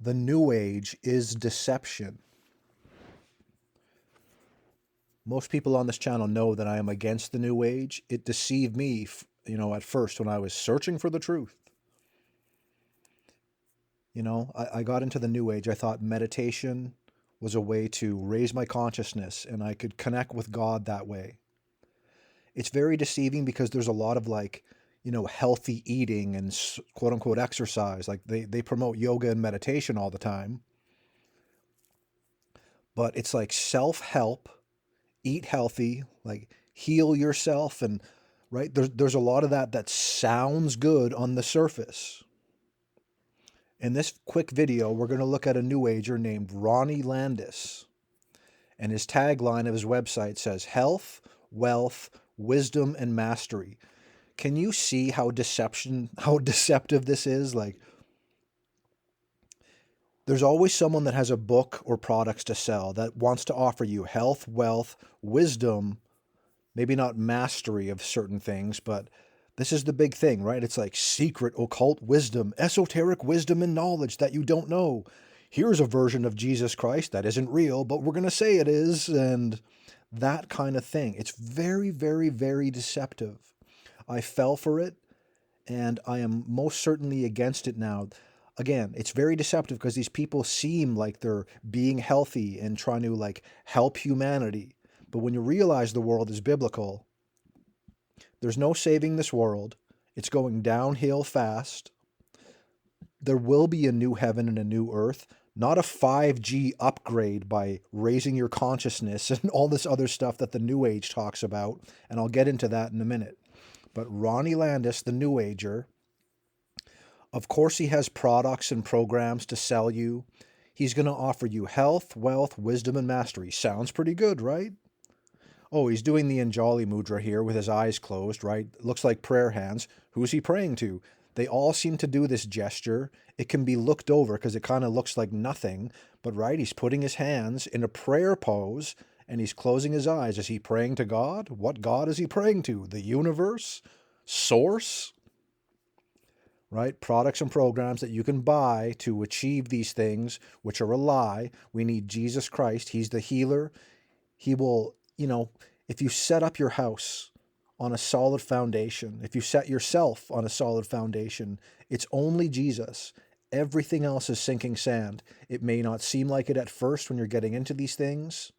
The New Age is deception. Most people on this channel know that I am against the New Age. It deceived me, at first when I was searching for the truth. I got into the New Age. I thought meditation was a way to raise my consciousness and I could connect with God that way. It's very deceiving because there's a lot of healthy eating and quote unquote exercise. Like they promote yoga and meditation all the time, but it's like self-help, eat healthy, like heal yourself. And right, there's a lot of that sounds good on the surface. In this quick video, we're going to look at a New Ager named Ronnie Landis. And his tagline of his website says, health, wealth, wisdom, and mastery. Can you see how deceptive this is? Like, there's always someone that has a book or products to sell that wants to offer you health, wealth, wisdom, maybe not mastery of certain things, but this is the big thing, right? It's like secret occult wisdom, esoteric wisdom and knowledge that you don't know. Here's a version of Jesus Christ that isn't real, but we're going to say it is, and that kind of thing. It's very, very, very deceptive. I fell for it, and I am most certainly against it now. Again, it's very deceptive because these people seem like they're being healthy and trying to help humanity. But when you realize the world is biblical, there's no saving this world. It's going downhill fast. There will be a new heaven and a new earth, not a 5G upgrade by raising your consciousness and all this other stuff that the New Age talks about. And I'll get into that in a minute. But Ronnie Landis, the New Ager, of course he has products and programs to sell you. He's going to offer you health, wealth, wisdom, and mastery. Sounds pretty good, right? Oh, he's doing the Anjali Mudra here with his eyes closed, right? Looks like prayer hands. Who's he praying to? They all seem to do this gesture. It can be looked over because it kind of looks like nothing, but right, he's putting his hands in a prayer pose and he's closing his eyes. Is he praying to God? What God is he praying to? The universe? Source? Right? Products and programs that you can buy to achieve these things, which are a lie. We need Jesus Christ. He's the healer. He will, if you set up your house on a solid foundation, if you set yourself on a solid foundation, it's only Jesus. Everything else is sinking sand. It may not seem like it at first when you're getting into these things,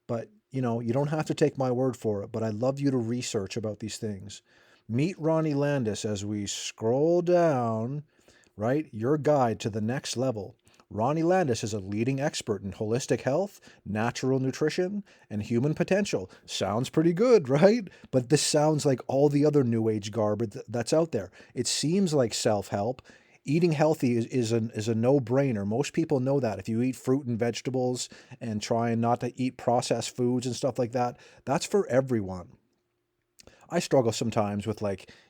but you don't have to take my word for it, but I'd love you to research about these things. Meet Ronnie Landis as we scroll down, right? Your guide to the next level. Ronnie Landis is a leading expert in holistic health, natural nutrition, and human potential. Sounds pretty good, right? But this sounds like all the other New Age garbage that's out there. It seems like self-help. Eating healthy is a no-brainer. Most people know that. If you eat fruit and vegetables and trying not to eat processed foods and stuff like that, that's for everyone. I struggle sometimes with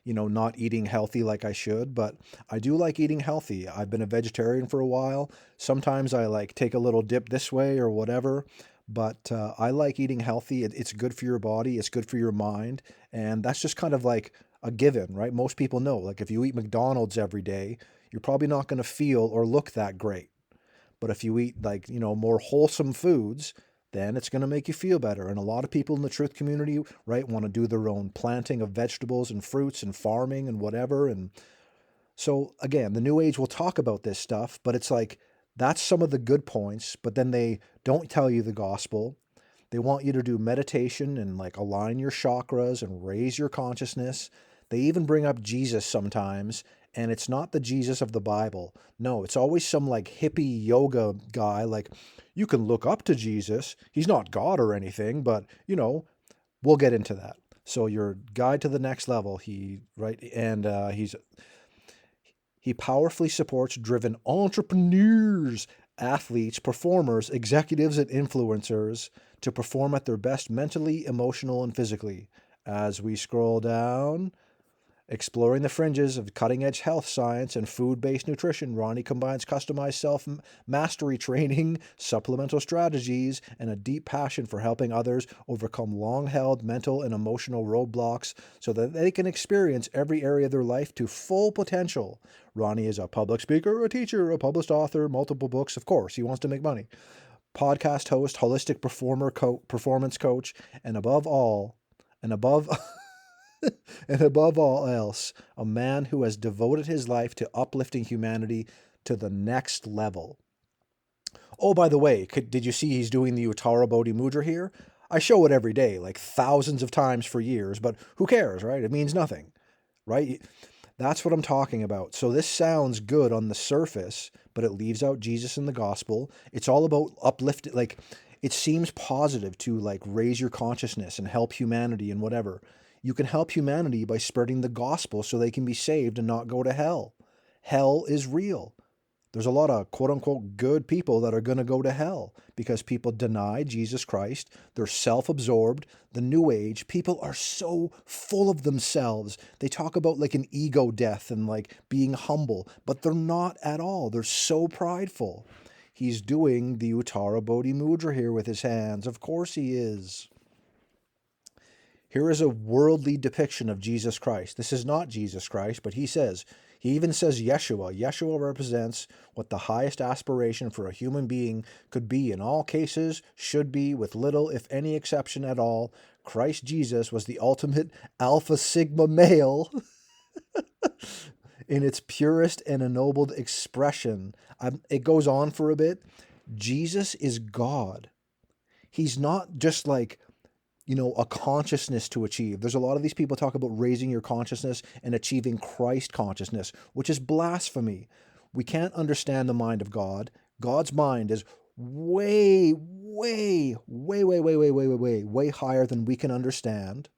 not eating healthy like I should, but I do like eating healthy. I've been a vegetarian for a while. Sometimes I take a little dip this way or whatever, but I like eating healthy. It's good for your body. It's good for your mind. And that's just kind of like a given, right? Most people know, like if you eat McDonald's every day, you're probably not going to feel or look that great. But if you eat more wholesome foods, then it's going to make you feel better. And a lot of people in the truth community, right, want to do their own planting of vegetables and fruits and farming and whatever. And so again, the New Age will talk about this stuff, but it's like that's some of the good points, but then they don't tell you the gospel. They want you to do meditation and align your chakras and raise your consciousness. They even bring up Jesus sometimes, and it's not the Jesus of the Bible. No, it's always some hippie yoga guy. You can look up to Jesus. He's not God or anything, but we'll get into that. So your guide to the next level, he powerfully supports driven entrepreneurs, athletes, performers, executives, and influencers to perform at their best mentally, emotional, and physically. As we scroll down, Exploring the fringes of cutting-edge health science and food-based nutrition, Ronnie combines customized self-mastery training, supplemental strategies, and a deep passion for helping others overcome long-held mental and emotional roadblocks so that they can experience every area of their life to full potential. Ronnie is a public speaker, a teacher, a published author, multiple books. Of course, he wants to make money. Podcast host, holistic performance coach, and above all else, a man who has devoted his life to uplifting humanity to the next level. Oh, by the way, did you see he's doing the Uttara Bodhi Mudra here? I show it every day, like thousands of times for years, but who cares, right? It means nothing, right? That's what I'm talking about. So this sounds good on the surface, but it leaves out Jesus in the gospel. It's all about uplifting, like, it seems positive to like raise your consciousness and help humanity and whatever. You can help humanity by spreading the gospel so they can be saved and not go to hell. Hell is real. There's a lot of quote-unquote good people that are going to go to hell because people deny Jesus Christ. They're self-absorbed. The New Age, people are so full of themselves. They talk about like an ego death and like being humble, but they're not at all. They're so prideful. He's doing the Uttara Bodhi Mudra here with his hands. Of course he is. Here is a worldly depiction of Jesus Christ. This is not Jesus Christ, but he even says Yeshua. Yeshua represents what the highest aspiration for a human being could be in all cases, should be, with little, if any exception at all. Christ Jesus was the ultimate Alpha Sigma male in its purest and ennobled expression. It goes on for a bit. Jesus is God. He's not just like, a consciousness to achieve. There's a lot of these people talk about raising your consciousness and achieving Christ consciousness, which is blasphemy. We can't understand the mind of God. God's mind is way, way, way, way, way, way, way, way, way, way higher than we can understand.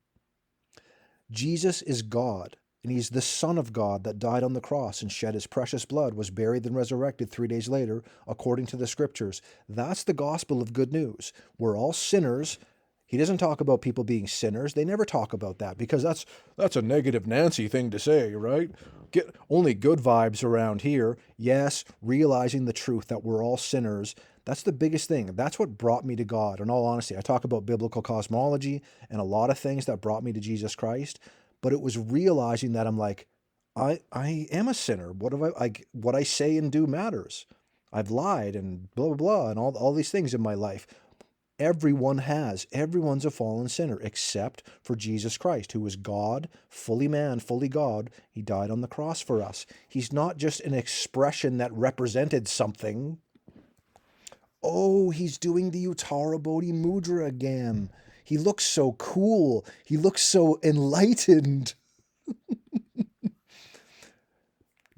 Jesus is God, and he's the Son of God that died on the cross and shed his precious blood, was buried and resurrected 3 days later, according to the scriptures. That's the gospel of good news. We're all sinners. He doesn't talk about people being sinners. They never talk about that because that's a negative Nancy thing to say, right? Get only good vibes around here. Yes, realizing the truth that we're all sinners. That's the biggest thing. That's what brought me to God. In all honesty, I talk about biblical cosmology and a lot of things that brought me to Jesus Christ, but it was realizing that I'm like, I am a sinner. What I say and do matters. I've lied and blah, blah, blah, and all these things in my life. Everyone has. Everyone's a fallen sinner except for Jesus Christ, who is God, fully man, fully God. He died on the cross for us. He's not just an expression that represented something. Oh, he's doing the Uttara Bodhi Mudra again. He looks so cool. He looks so enlightened.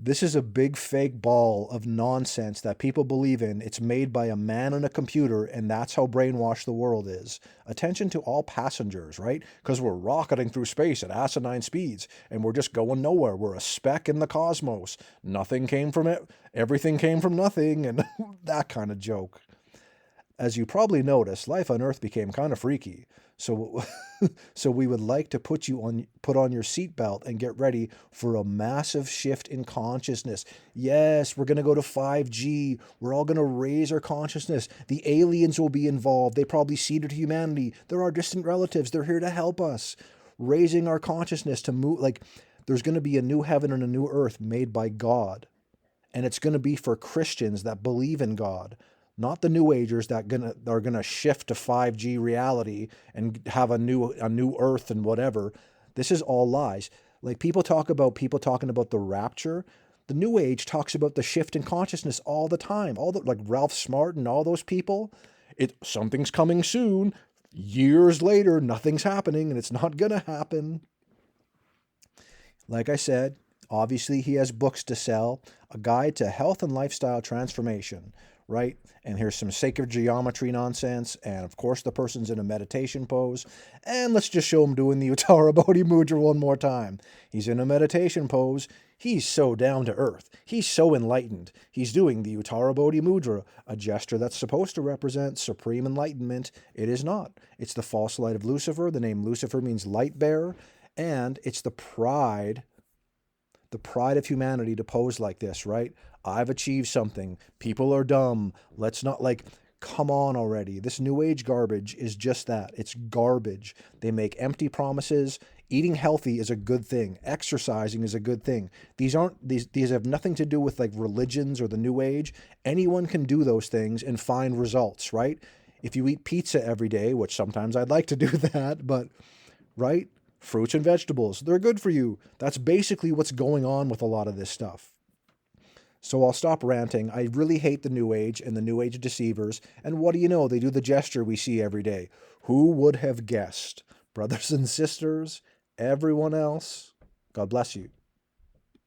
This is a big fake ball of nonsense that people believe in. It's made by a man on a computer, and that's how brainwashed the world is. Attention to all passengers, right? Because we're rocketing through space at asinine speeds, and we're just going nowhere. We're a speck in the cosmos. Nothing came from it. Everything came from nothing, and that kind of joke. As you probably noticed, life on Earth became kind of freaky. So we would like to put on your seatbelt and get ready for a massive shift in consciousness. Yes, we're going to go to 5G. We're all going to raise our consciousness. The aliens will be involved. They probably seeded humanity. They're our distant relatives. They're here to help us. Raising our consciousness to move, like there's going to be a new heaven and a new earth made by God. And it's going to be for Christians that believe in God. Not the New Agers that are gonna shift to 5G reality and have a new Earth and whatever. This is all lies. Like people talking about the rapture. The New Age talks about the shift in consciousness all the time. Like Ralph Smart and all those people. Something's coming soon. Years later, nothing's happening, and it's not gonna happen. Like I said, obviously he has books to sell. A guide to health and lifestyle transformation. Right? And here's some sacred geometry nonsense. And of course, the person's in a meditation pose. And let's just show him doing the Uttara Bodhi Mudra one more time. He's in a meditation pose. He's so down to earth. He's so enlightened. He's doing the Uttara Bodhi Mudra, a gesture that's supposed to represent supreme enlightenment. It is not. It's the false light of Lucifer. The name Lucifer means light bearer. And it's the pride the pride of humanity to pose like this, right? I've achieved something. People are dumb. Let's not like, come on already. This new age garbage is just that. It's garbage. They make empty promises. Eating healthy is a good thing. Exercising is a good thing. These have nothing to do with like religions or the new age. Anyone can do those things and find results, right? If you eat pizza every day, which sometimes I'd like to do that, but right? Fruits and vegetables, they're good for you. That's basically what's going on with a lot of this stuff. So I'll stop ranting. I really hate the New Age and the New Age deceivers. And what do you know? They do the gesture we see every day. Who would have guessed? Brothers and sisters, everyone else, God bless you.